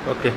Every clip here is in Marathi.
ओके.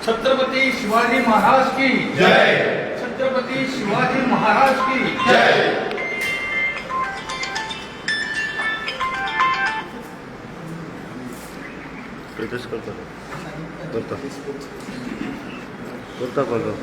छत्रपति शिवाजी महाराज की जय. छत्रपति शिवाजी महाराज की जय. प्रदेश करता करता करता करता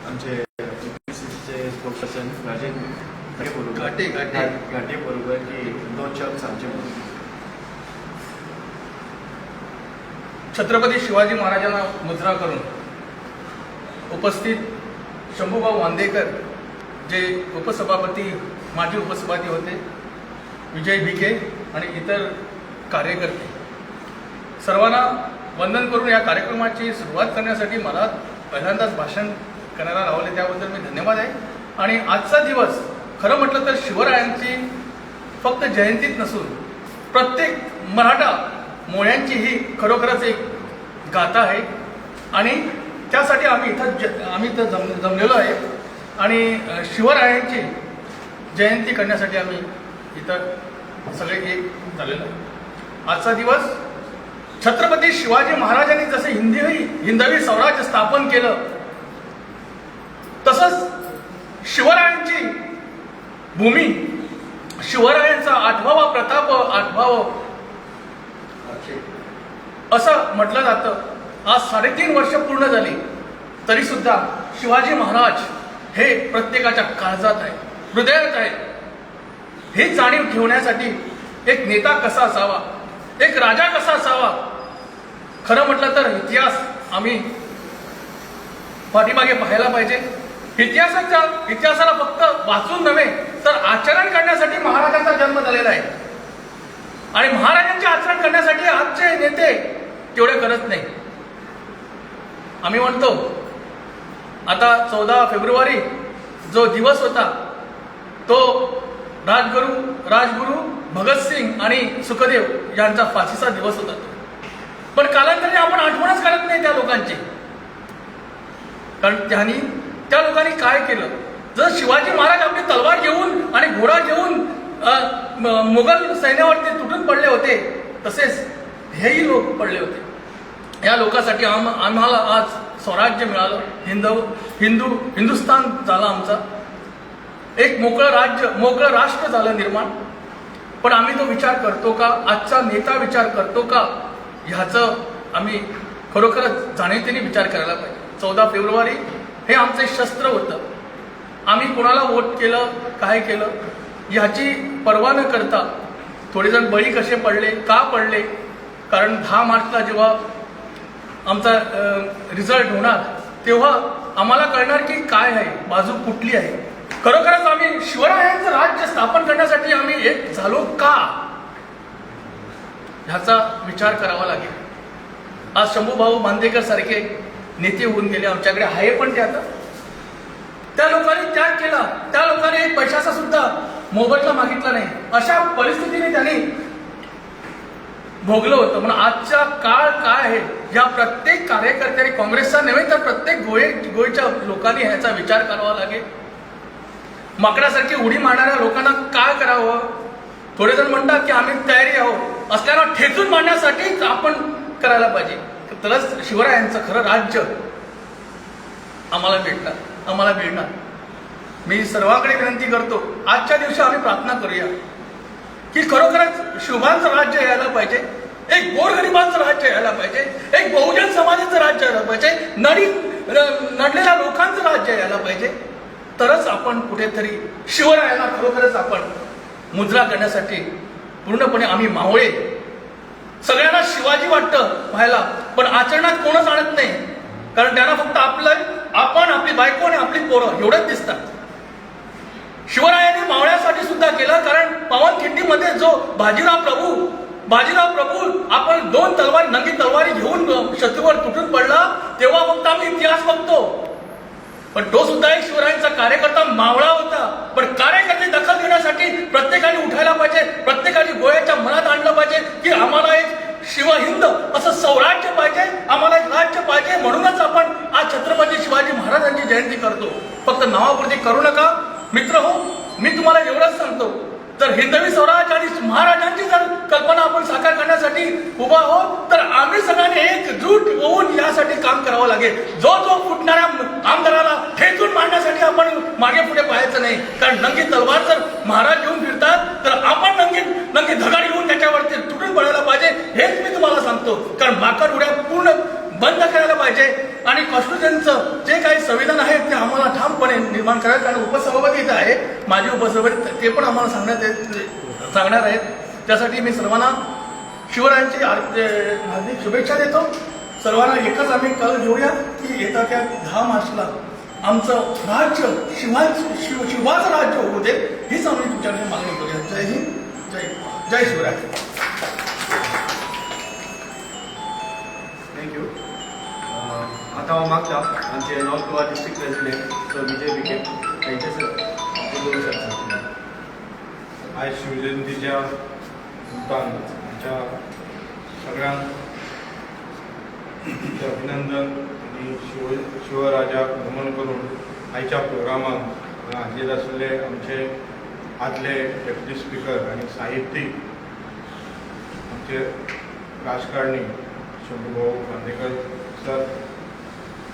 आमचे UPSCचे स्पोक्सपर्सन राजेंद्र घाटे घाटे बरोबर की 2 शब्द आमचे छत्रपती शिवाजी महाराजांना मुजरा करून उपस्थित शंभूभाऊ वांदेकर जे उपसभापती माजी उपसभापती होते, विजय भिके आणि इतर कार्यकर्ते सर्वांना वंदन करून या कार्यक्रमाची सुरुवात करण्यासाठी मला पहिल्यांदाच भाषण करायला लावले त्याबद्दल मी धन्यवाद आहे. आणि आजचा दिवस खरं म्हटलं तर शिवरायांची फक्त जयंतीच नसून प्रत्येक मराठा मोळ्यांची ही खरोखरच एक गाथा आहे आणि त्यासाठी आम्ही इथं जमलेलो आहे आणि शिवरायांची जयंती करण्यासाठी आम्ही इथं सगळे एक झालेलो आहे. आजचा दिवस छत्रपती शिवाजी महाराजांनी जसे हिंदवी स्वराज्य स्थापन केलं तसंच शिवरायांची भूमी, शिवरायांचा 8वा प्रताप, 8वावं असं म्हटलं जातं. आज 3.5 वर्ष पूर्ण झाली तरी सुद्धा शिवाजी महाराज हे प्रत्येकाच्या काळजात आहे, हृदयात आहे. ही जाणीव ठेवण्यासाठी एक नेता कसा असावा, एक राजा कसा असावा, खरं म्हटलं तर इतिहास आम्ही पाठीमागे पाहायला पाहिजे. इतिहासाला फक्त वाचून नव्हे तर आचरण करण्यासाठी महाराजांचा जन्म झालेला आहे आणि महाराजांचे आचरण करण्यासाठी आजचे नेते तेवढे करत नाही. आम्ही म्हणतो आता 14 फेब्रुवारी जो दिवस होता तो राजगुरू भगतसिंग आणि सुखदेव यांचा फाशीचा दिवस होता. पण कालांतराने आपण आठवणच करत नाही त्या लोकांची, कारण त्या लोकांनी काय केलं. जर शिवाजी महाराज आपली तलवार घेऊन आणि घोडा घेऊन मुघल सैन्यावरती तुटून पडले होते तसेच हेही लोक पडले होते. या लोकांसाठी आम्हाला आज स्वराज्य मिळालं, हिंदुस्थान झाला आमचा, एक मोकळं राष्ट्र झालं निर्माण. पण आम्ही तो विचार करतो का, आजचा नेता विचार करतो का, ह्याचं आम्ही खरोखरच जाणीवतेने विचार करायला पाहिजे. 14 फेब्रुवारी हे आमचं शस्त्र होतं. आम्ही कोणाला वोट केलं, काय केलं ह्याची पर्वा न करता थोडेजण बळी कसे पडले, का पडले, कारण 10 मार्चला जेव्हा आमचा रिझल्ट होणार तेव्हा आम्हाला कळणार की काय आहे, बाजू कुठली आहे. खरोखरच आम्ही शिवरायांचं राज्य स्थापन करण्यासाठी आम्ही एक झालो का ह्याचा विचार करावा लागेल. आज शंभूभाऊ बांदेकर सारखे नेते होऊन गेले आमच्याकडे आहे, पण ते आता त्या लोकांनी त्याग केला, त्या लोकांनी एक पैशाचा सुद्धा मोबदला मागितला नाही. अशा परिस्थितीने त्यांनी भोगलं होतं. म्हणून आजचा काळ काय आहे या प्रत्येक कार्यकर्त्यांनी, काँग्रेसचा नव्हे तर प्रत्येक गोयच्या लोकांनी ह्याचा विचार करावा लागेल. माकडासारखी उडी मारणाऱ्या लोकांना काय करावं. थोडेजण म्हणतात की आम्ही तयारी आहोत, असल्याला ठेचून मारण्यासाठीच आपण करायला पाहिजे. तरच शिवरायांचं खरं राज्य आम्हाला मिळणार. मी सर्वांकडे विनंती करतो, आजच्या दिवशी आम्ही प्रार्थना करूया की खरोखरच शुभांचं राज्य यायला पाहिजे, एक गोरगरिबांचं राज्य यायला पाहिजे, एक बहुजन समाजाचं राज्य यायला पाहिजे, नडलेल्या लोकांचं राज्य यायला पाहिजे. तरच आपण कुठेतरी शिवरायांना खरोखरच आपण मुजरा करण्यासाठी पूर्णपणे आम्ही मावळे सगळ्यांना शिवाजी वाटतं व्हायला, पण आचरणात कोणच आणत नाही. कारण त्यांना फक्त आपण, आपली बायको आणि आपली पोरं एवढंच दिसतात. शिवरायांनी मावळ्यासाठी सुद्धा केलं, कारण पावनखिंडीमध्ये जो बाजीराव प्रभू आपण 2 तलवारी, नंगी तलवारी घेऊन शत्रूवर तुटून पडला, तेव्हा फक्त आम्ही इतिहास बघतो. पण तो सुद्धा एक शिवरायांचा कार्यकर्ता मावळा होता. पण कार्यकर्ते दखल घेण्यासाठी प्रत्येकाने उठायला पाहिजे, प्रत्येकाने गोव्याच्या मनात आणलं पाहिजे की आम्हाला एक शिवहिंद असं सौराज्य पाहिजे, आम्हाला एक राज्य पाहिजे. म्हणूनच आपण आज छत्रपती शिवाजी महाराजांची जयंती करतो. फक्त नावापुरती करू नका मित्र हो. मी तुम्हाला एवढंच सांगतो, जर हिंदवी स्वराज्य आणि महाराजांची जर कल्पना आपण साकार करण्यासाठी उभा आहोत, तर आम्ही सगळ्यांनी एकजूट होऊन यासाठी काम करावं लागेल. जो फुटणाऱ्या आमदाराला ठेचून मारण्यासाठी आपण मागे पुढे पाहायचं नाही. कारण नंगी तलवार जर महाराज घेऊन फिरतात, तर आपण नंगी धगाड घेऊन त्याच्यावरती तुटून पडायला पाहिजे. हेच मी तुम्हाला सांगतो. कारण माकड उड्या पूर्ण बंद करायला पाहिजे आणि कॉन्स्टिट्यूशनचं जे काही संविधान आहे ते आम्हाला ठामपणे निर्माण करायचं. कारण उपसभापती इथं आहे, माझे उपसभापती, ते पण आम्हाला सांगणार आहेत. त्यासाठी मी सर्वांना शिवरायांची हार्दिक शुभेच्छा देतो. सर्वांना एकच आम्ही कल घेऊया की येत्या 10 मार्चला आमचं राज्य शिवाचं राज्य होऊ दे, हीच आम्ही तुमच्याकडे मागणी करूया. जय हिंद, जय शिवराय. थँक्यू. आता हांव मागता आमचे north Goa district president sir Vijay Vikhe thank you sir बोलू शकता. आज शिवजयंतीच्या निमतान आमच्या सगळ्यांक अभिनंदन आणि शिवराजाक नमन करून आयच्या प्रोग्रामाक हाजीर आशिल्ले आमचे आदले डेप्युटी स्पीकर आणि साहित्यीक आमचे राजकारणी शंभूभाऊ बांदेकर सर,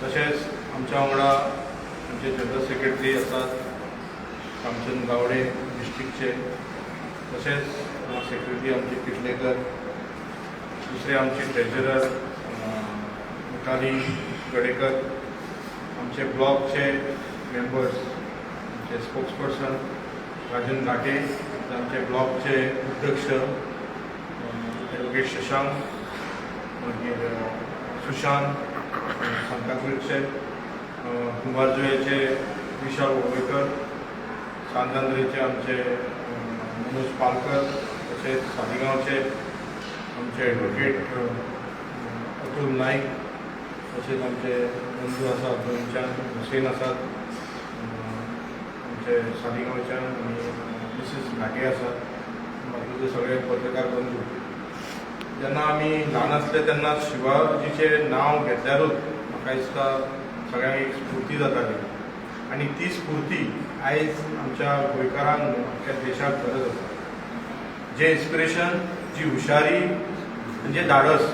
तशेंच आमच्या वांगडा आमचे जनरल सेक्रेटरी आसात कामचंद गावडे डिस्ट्रिक्टचे, तशेंच सेक्रेटरी आमचे किटलेकर, दुसरे आमचे ट्रेजरर मिताली गडेकर, आमचे ब्लॉकचे मेंबर्स, आमचे स्पोक्सपर्सन राजन घाटे, आमचे ब्लॉकचे अध्यक्ष ॲडव्होकेट शशांक, मागीर सुशांत सांताक्रूजचे, कुंभारजुयेचे विशाल वळवयकर, सांतांद्रेचे आमचे मनोज पालकर, तशेंच सालिगांवचे आमचे ॲडव्होकेट अतुल नाईक, तशेंच आमचे बंधू आसात गोंयच्यान हुसेन आसात, आमचे सालिगांवच्यान आनी मिसीस घाटे आसात, बाकीचे सगळे पत्रकार बंधू. जेन्ना आमी ल्हान आसले तेन्ना शिवाजीचें नांव घेतल्यारूच म्हाका दिसता सगळ्यांक एक स्फूर्ती जाताली. आनी ती स्फूर्ती आयज आमच्या गोंयकारांक आमच्या देशाक गरज आसा. जे इन्स्पिरेशन, जी हुशारी, जे धाडस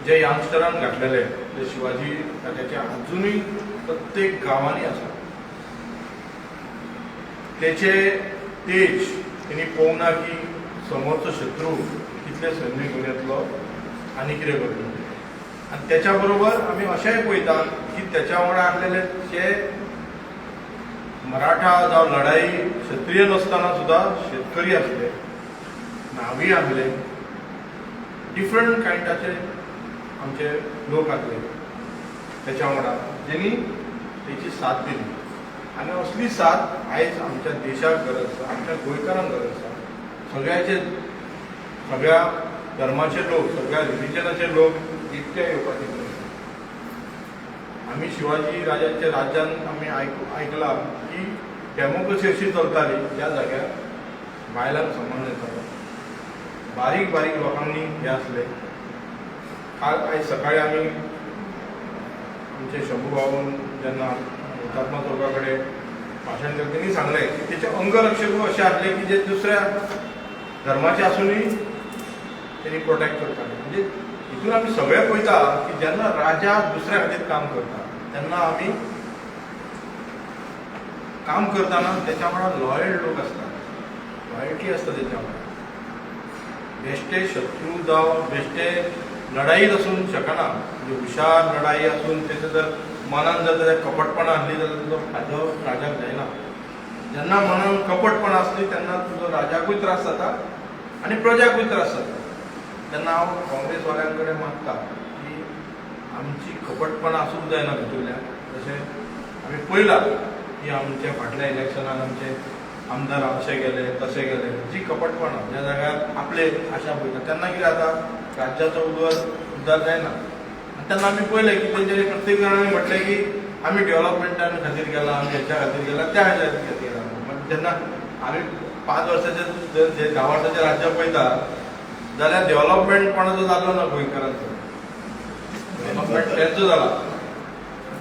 जे यंगस्टरांक घातलेले, ते शिवाजी राजाचे अजुनूय प्रत्येक गांवांनी आसा. तेचे तेज तेणी पळोवंक ना की समोरचो शत्रू कितले सैन्य घेवन येतलो आनी कितें करतलो. आनी त्याच्या बरोबर आमी अशेंय पळयता की त्याच्या वांगडा आसलेले जे मराठा जावं लढाई क्षत्रीय नासतना सुद्धा शेतकरी आसले, नावी आसले, डिफरंट कायंडाचे आमचे लोक आसले त्याच्या वांगडा, जेणी तेची साथ दिली. आनी असली साथ आयज आमच्या देशाक गरज आसा, आमच्या गोंयकारांक गरज आसा. सगळ्या धर्माचे लोक, सगळ्या रिलिजनाचे लोक एकटे येवपाची गरज आसा. आमी शिवाजी राजाच्या राज्यान आमी आयकलां की डेमोक्रेसी अशी चलताली ज्या जाग्यार बायलांक सन्मान दितालो, बारीक बारीक लोकांनी हे आसले. आयज सकाळी आमी आमचे शंभू भाऊन जेन्ना हुतात्मा चौका कडेन भाशण केलें तेणी सांगलें की तेचे अंगरक्षक अशें आसले की जे दुसऱ्या धर्माचे आसूनय तेणी प्रोटेक्ट करताले. म्हणजे हितून आमी सगळे पळयता की जेन्ना राजा दुसऱ्या खातीर काम करता तेन्ना आमी काम करतना त्याच्या वांगडा लॉयल लोक आसतात, लॉयल्टी आसता तेच्या वांगडा. बेश्टे शत्रू जावं बेश्टे लढाईत आसून शकना. म्हणजे हुशार लढाई आसून तेचे जर मनान जर तेच्या कपटपणां आसली जाल्यार तुजो फायदो राजाक जायना. जेन्ना मनान कपटपणां आसली तेन्ना तुजो राजाकूय त्रास जाता आनी प्रजाकूय त्रास जाता. तेन्ना हांव काँग्रेसवाल्यां कडेन मागता की आमची कपटपणां आसूंक जायना भितरल्यान. जशें आमी पळयलां की आमच्या फाटल्या इलेक्शनान आमचे आमदार अशे गेले तशे गेले, जी कपटपणां ज्या जाग्यार आपले आशा पळयता तेन्ना कितें जाता, राज्याचो उद्धार जायना. आनी तेन्ना आमी पळयलें की तेंचे प्रत्येक जाणांनी म्हटलें की आमी डेव्हलपमेंटा खातीर गेला, आमी हेच्या खातीर गेला, त्या हाच्या खातीर गेला. मागीर जेन्ना आमी 5 वर्साचे 10 वर्साचें राज्य पळयता जाल्यार डेव्हलपमेंट कोणाचो जाल्लो ना गोंयकारांचो. डेव्हलपमेंट तेंचो जाला.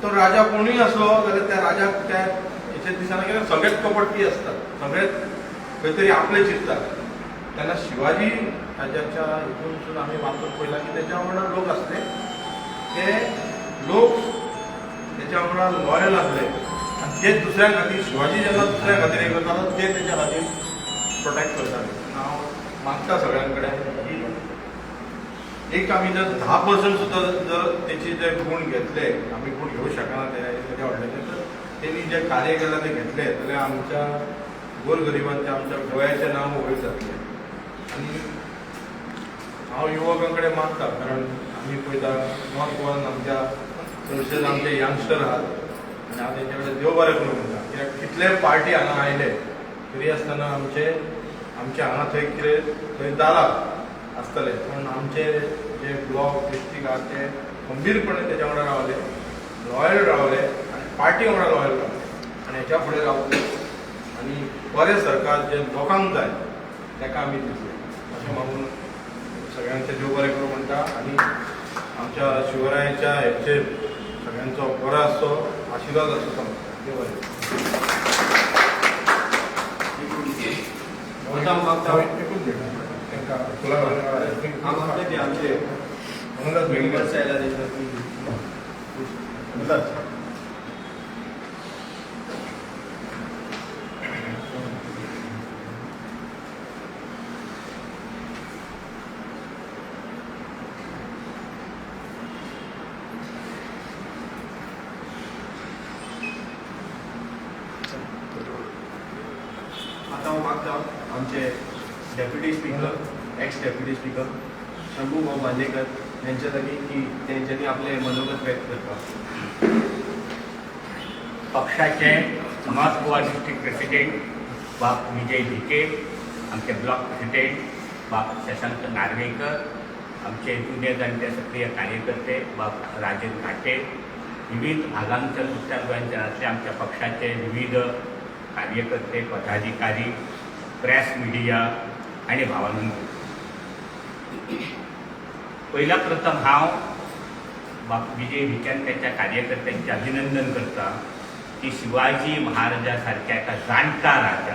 तो राजा कोणूय आसलो जाल्यार त्या राजाक त्या हेच्या दिसांना कितें सगळेच कपटी आसतात, सगळेच खंय तरी आपले चिंततात. तेन्ना शिवाजी राजाच्या हितूनसून आमी वाचून पळयलां की तेच्या वांगडा लोक आसले, ते लोक तेच्या वांगडा लॉयल आसले आनी ते दुसऱ्या खातीर शिवाजी जेन्ना दुसऱ्या खातीर हे करतालो ते तेच्या खातीर प्रोटेक्ट करताले. हांव मागता सगळ्यां कडेन की एक आमी जर 10% सुद्दां जर तेचे जे गूण घेतले, आमी गूण घेवं शकना तेच्या व्हडल्याचे, तर तेणी जे कार्य केलां ते घेतले जाल्यार आमच्या गोरगरिबांचे आमच्या गोंयाचें नांव वयर जातलें. आनी हांव युवकां कडेन मागता, कारण आमी पळयता नॉर्थ गोवान आमच्या चडशे आमचे यंगस्टर आहात आनी हांव तेंचे कडेन देव बरें करूं म्हणटा. कित्याक कितले पार्टी हांगा आयले तरी आसतना आमचे हांगा थंय कितें थंय जालां आसतले, पूण आमचे जे ब्लॉक डिस्ट्रिक्ट आहा ते खंबीरपणे तेच्या वांगडा रावले, लॉयल रावले आनी पार्टी वांगडा लॉयल रावले आनी हेच्या फुडें रावले. आनी बरें सरकार जे लोकांक जाय तेका आमी दितले अशें मागून सगळ्यांचे देव बरें करूं म्हणटा. आनी आमच्या शिवरायाच्या हेचेर सगळ्यांचो बरो आसचो आशिर्वाद आसूं सांगता. देव बरें. आमचे मेंबर्स आयला आता हांव मागता आमचे deputy speaker, x deputy speaker Shambhu भाऊ बांदेकर यांच्या जागी की त्यांच्यानी आपले मनोगत व्यक्त करतात. पक्षाचे नॉर्थ गोवा डिस्ट्रिक्ट प्रेसिडेंट बाब विजय भिके, आमचे ब्लॉक प्रेसिडेंट बाब शशांक नार्वेकर, आमचे जुने जाणटे सक्रिय कार्यकर्ते बाब राजेंद्र घाटे, विविध भागांच्या उत्तर गोंयांतले आमच्या पक्षाचे विविध कार्यकर्ते, पदाधिकारी, प्रेस मिडिया आणि भावांनो, पहिला प्रथम हांव बाब विजय भिक्यान त्याच्या कार्यकर्त्यांचे अभिनंदन करता की शिवाजी महाराजा सारख्या एका जाणटा राजा,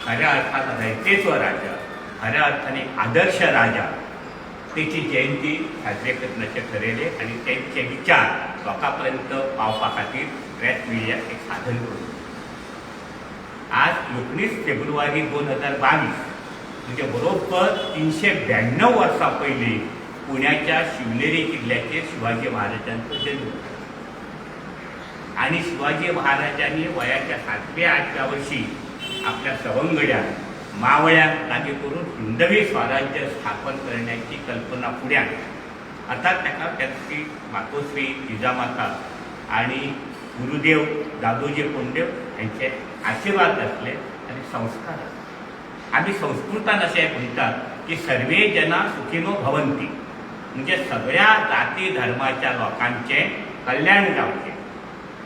खऱ्या अर्थान रयतेचो राजा, खऱ्या अर्थाने आदर्श राजा, त्याची जयंती साजरे करण्याचे ठरले आणि त्यांचे विचार लोकांपर्यंत पावपा खातीर प्रेस मिडिया एक साधन करून. आज 19 फेब्रुवारी 2022 म्हणजे बरोबर 392 वर्सां पयलीं पुण्याच्या शिवनेरी किल्ल्याचेर शिवाजी महाराजांचो जन्म. आणि शिवाजी महाराजांनी वयाच्या 7व्या 8व्या वर्षी आपल्या सवंगड्यांक मावळ्यांक लागीं करून हिंदवी स्वराज्य स्थापन करण्याची कल्पना फुड्यान आता ताका त्याची मातोश्री जिजामाता आणि गुरुदेव दादोजी कोंडदेव यांचे आशीर्वाद असले आणि संस्कार. आम्ही संस्कृतान अशें म्हणटात की सर्वे जना सुखिनो भवंती, म्हणजे सगळ्या जाती धर्माच्या लोकांचे कल्याण जावचे.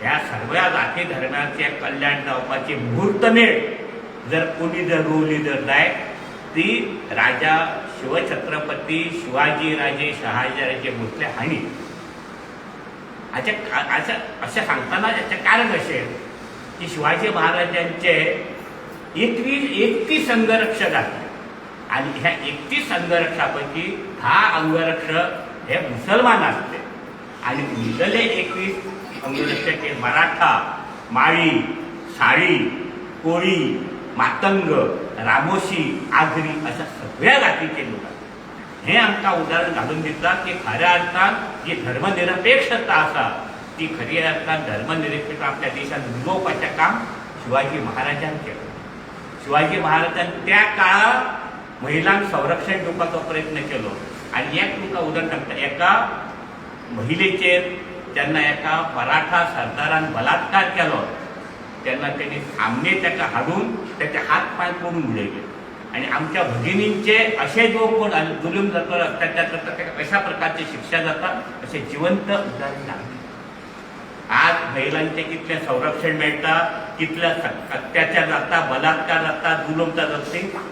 ह्या सगळ्या जाती धर्माचे कल्याण जावपाची मुहूर्तमेळ जर कोणी जर रोवली जर जाय ती राजा शिवछत्रपती शिवाजी राजे शहाजीराजे भोसले हांणी. अशें सांगतना याचें कारण अशें की शिवाजी महाराजांचे 31 अंगरक्षक आसले आणि ह्या 31 अंगरक्षकापैकी 10 अंगरक्षक हे मुसलमान असले आणि उरलेले 21 अंगरक्षक हे मराठा, माळी, साळी, कोळी, मातंग, रामोशी, आगरी अशा सगळ्या जातीचे लोक. हे आमकां उदाहरण घालून दिता की खऱ्या अर्थान जी धर्मनिरपेक्षता आसा ती खऱ्या अर्थान धर्मनिरपेक्षता आपल्या देशात रुजोवपाचें काम शिवाजी महाराजांनी केलं. शिवाजी महाराजांनी त्या काळात महिलांक संरक्षण दिवपाचो प्रयत्न केलो आणि एक तुमकां उदाहरण सांगता, एका महिलेचेर जेन्ना एका मराठा सरदारान बलात्कार केलो तेन्ना तेणी सामने ताका हाडून त्याचे हात पाय पडून उडयले. आणि आमच्या भगिनींचे असे जो कोण जुलूम जातो, अत्याचार करतात, ताका कशा प्रकारची शिक्षा जाता असे जिवंत उदाहरण आहे. आज महिलांचे कितले संरक्षण मेळटा, कितले अत्याचार जाता, बलात्कार जाता, जुलूम जाता,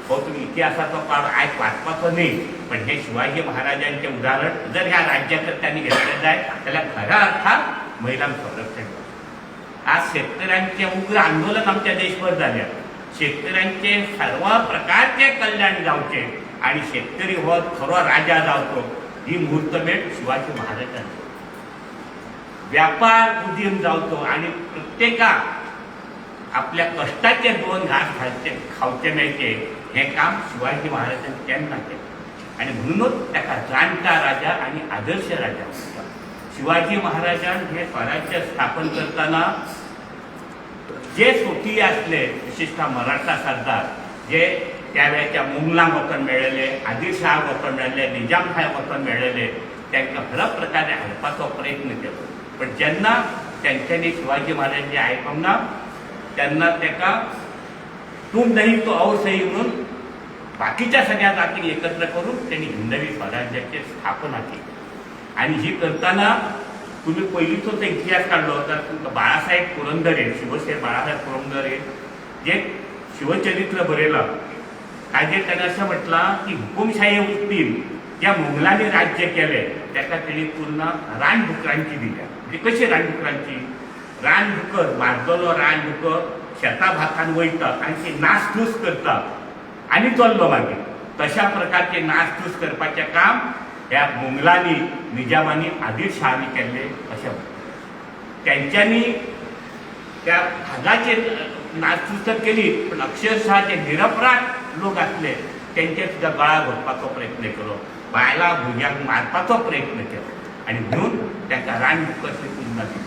हो तुम्ही इतिहासाचो काळ आयज वाचपाचो न्ही, पण हे शिवाजी महाराजांचे उदाहरण जर ह्या राज्यकर्त्यांनी घेतले जाय जाल्यार खऱ्या अर्थान महिलांक संरक्षण. आज शेतकऱ्यांचे उग्र आंदोलन आमच्या देशभर जाल्या. शेतकऱ्यांचे सर्व प्रकारचे कल्याण जावचे आणि शेतकरी हो खरो राजा जावचो ही मुहूर्तमेढ शिवाजी महाराजांची. व्यापार उदीम जावचो आणि प्रत्येकाक आपल्या कष्टाचे दोन घास खावचे मेळचे हे काम शिवाजी महाराजांनी केन्ना केलें. आणि म्हणूनच ताका जाणटा राजा आणि आदर्श राजा म्हणटात. शिवाजी महाराजान हे स्वराज्य स्थापन करताना जे सोटी असले, विशेषतः मराठा सरदार जे त्यावेळेच्या मुघलांक वचन मेळिल्ले, आदिलशहाक वचन मेळिल्ले, निजामशाहाक वचन मेळिल्ले, तांकां खऱ्या प्रकारे हाडपाचो प्रयत्न केलो. पण जेन्ना तेंच्यांनी शिवाजी महाराजांचे आयकूंक ना तेन्ना ताका तुम नहीं तो और सही म्हणून बाकीच्या सगळ्या जातींक एकत्र करून त्यांनी हिंदवी स्वराज्याची स्थापना केली. आणि ही करताना तुम्ही पयलींचोच इतिहास काढलो तर तुमकां बाळासाहेब पुरंदरे, शिवसेना बाळासाहेब पुरंदरे जे शिवचरित्र बरयलां ताजेर ताणें अशें म्हटलां की हुकुमशाही वृत्तीन ज्या मुघलांनी राज्य केले ताका तेणी तुलना रानडुकरांची दिल्या. म्हणजे कशी रानडुकरांची? रानडुकर मारतलो रानडुकर शेता भातान वयता आनी ती नासधूस करता आनी चल्लो मागीर. तशा प्रकारचे नासधूस करपाचें काम ह्या मुघलांनी, निजामांनी, आदिलशहांनी केल्ले अशें. तेंच्यांनी त्या भागाचेर नासधूस तर केली पण अक्षरशः जे निरपराध लोक आसले तेंचे सुद्दां गळा घोटपाचो प्रयत्न केलो, बायलां भुरग्यांक मारपाचो प्रयत्न केलो. आणि म्हणून ताका रानडुकरची तुलना दिली.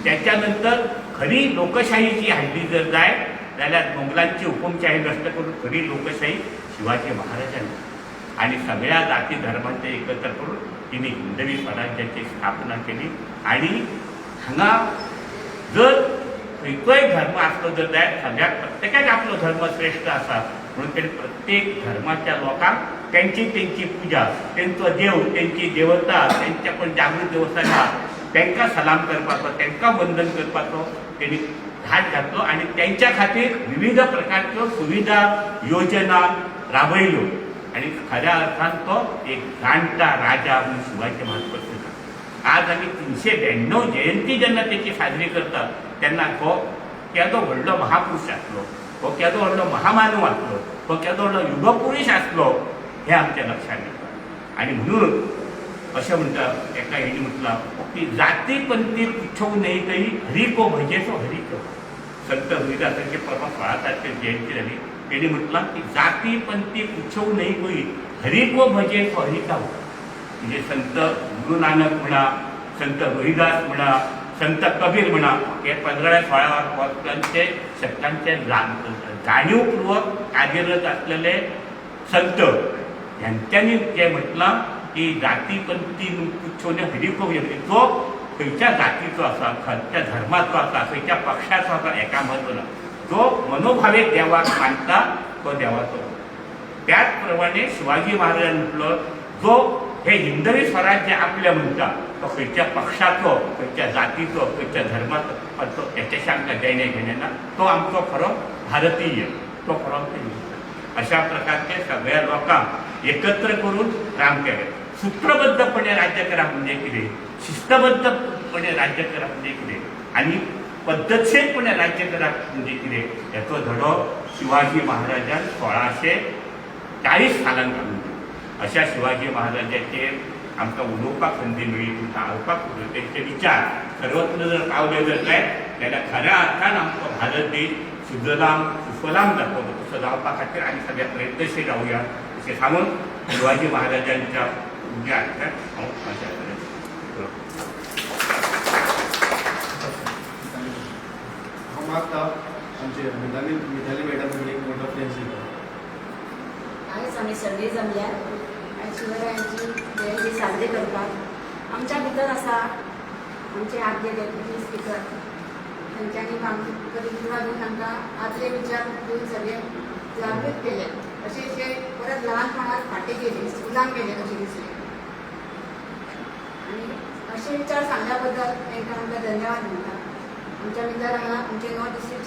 त्याच्या नंतर खरी लोकशाही जी हाडली जर जाय जाल्यार मुघलांची हुकुमशाही नष्ट करून खरी लोकशाही शिवाजी महाराजांनी आणि सगळ्या जाती धर्मांचे एकत्र करून तिने हिंदवी स्वराज्याची स्थापना केली. आणि हांगा जर खंयचोय धर्म आसलो जर जाय सगळ्याक प्रत्येकाक आपलो धर्म श्रेष्ठ आसा म्हणून तेणी प्रत्येक धर्माच्या लोकांक तेंची पुजा, तेंचो देव, तेंची देवता, तेंच्या कोण जागृत देवस्थान आसा तांकां सलाम करपाचो, तांकां वंदन करपाचो तेणी घाट घातलो. आणि त्यांच्या खातीर विविध प्रकारच्यो सुविधा योजना राबयल्यो. आणि खऱ्या अर्थान तो एक जाणटा राजा म्हणून शिवाजी महाराज प्रसिद्ध. आज आमी 392 जयंती जेन्ना तेची साजरी करतात तेन्ना हो केदो व्हडलो महापुरुश आसलो, हो केदो व्हडलो महामानव आसलो, हो केदो व्हडलो युगपुरुश आसलो हे आमच्या लक्षात येता. आणि म्हणून अशें म्हणटा एका हेणी म्हटलां की जाती पंथी पुछो नाही तरी हरी को भजेसो हरी को. संत हरिदासांची परवा 16 तारखेर जयंती जाली. तेणी म्हटलां की जाती पंथी पुछो नाही कोई हरी को भजेसो हरी का. म्हणजे संत गुरु नानक म्हणा, संत हरिदास म्हणा, संत कबीर म्हणा, हे 15-16 वर्षांचे शतकांचे जाणीवपूर्वक कार्यरत असलेले संत ह्यांच्यांनी जे म्हटलां की जाती पंथी पुच्छोने हरिको व्यक्ती तो खंयच्या जातीचो आसा, खंयच्या धर्माचो आसा, खंयच्या पक्षाचो आसा हेका महत्व ना. जो मनोभावे देवाक मानता तो देवाचो. त्याचप्रमाणे शिवाजी महाराजांनी म्हटलो जो हे हिंदवी स्वराज्य आपले म्हणटा तो खंयच्या पक्षाचो, खंयच्या जातीचो, खंयच्या धर्माचो हेच्याशी आमकां देणे घेणे ना. तो आमचो खरो भारतीय, तो खरो हिंदू. अशा प्रकारचे सगळ्या लोकांक एकत्र करून काम केले. सूत्रबद्धपणे राज्य करा म्हणजे कितें, शिस्तबद्धपणे राज्य करा म्हणजे कितें आणि पद्धतशीरपणे राज्य करा म्हणजे कितें याचो धडो शिवाजी महाराजान 1640 सालांत काडून दिलो. अशा शिवाजी महाराजाचेर आमकां उलोवपाक संदी मेळ्ळी, तुमकां आळपाक तेंचे विचार सर्वत्र जर पावले जर जाल्यार खऱ्या अर्थान आमचो भारत देश सुजलाम सुफलाम जातलो. तसो जावपा खातीर आमी सगळे प्रयत्नशील रावया अशें सांगून शिवाजी महाराजांच्या हांव म्हाज्या हांव मागता आमचे मिताली मॅडम एक मोठो फ्रेंड्स दिता. आयज आमी सगळीं जमल्यात आयज शिवरायांची जयंती साजरी करतात. आमच्या भितर आसा आमचे आदले डेप्युटी स्पीकर, तांच्यांनी प्रतिक्रिया दिवन आमकां आदले विचार दिवन सगळे जागृत केले. अशें परत ल्हानपणांत फाटीं गेले, स्कुलान गेले कशें दिसलें. आनी अशे विचार सांगल्या बद्दल तांकां आमकां धन्यवाद म्हणटा. आमच्या भितर हांगा आमचे नॉर्थ डिस्ट्रिक्ट